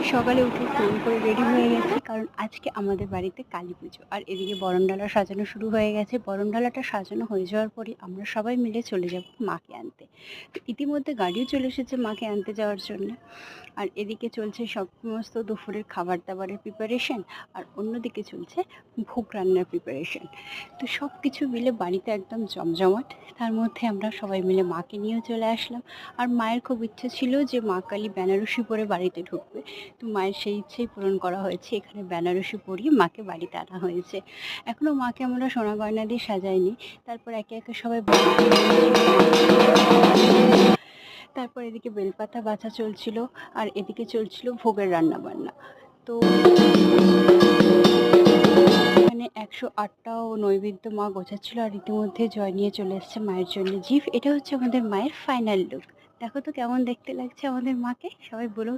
সকালে উঠে স্নান করে রেডি হয়ে গেছি, কারণ আজকে আমাদের বাড়িতে কালী পুজো। আর এদিকে বরণডালা সাজানো শুরু হয়ে গেছে। বরণডালাটা সাজানো হয়ে যাওয়ার পরে আমরা সবাই মিলে চলে যাব মাকে আনতে। তো ইতিমধ্যে গাড়িও চলে এসেছে মাকে আনতে যাওয়ার জন্য। আর এদিকে চলছে সমস্ত দুপুরের খাবার দাবারের প্রিপারেশন, আর অন্যদিকে চলছে ভোগ রান্নার প্রিপারেশন। তো সব কিছু মিলে বাড়িতে একদম জমজমাট। তার মধ্যে আমরা সবাই মিলে মাকে নিয়েও চলে আসলাম। আর মায়ের খুব ইচ্ছে ছিল যে মা কালী বেনারসি পরে বাড়িতে ঢুকবে। তো মায়ের সেই ইচ্ছেই পূরণ করা হয়েছে, এখানে বেনারসি পরিয়ে মাকে বাড়িতে আনা হয়েছে। এখনো মাকে আমরা সোনা গয়না দিয়ে সাজাইনি। তারপর একে একে সবাই তারপর এদিকে বেলপাতা বাছা চলছিল, আর এদিকে চলছিল ভোগের রান্না বান্না। তো এখানে 108টাও নৈবেদ্য মা গোছাচ্ছিল, আর ইতিমধ্যে জয় নিয়ে চলে এসছে মায়ের জন্য জিভ। এটা হচ্ছে আমাদের মায়ের ফাইনাল লুক। দেখো তো কেমন দেখতে লাগছে আমাদের মাকে, সবাই বলো।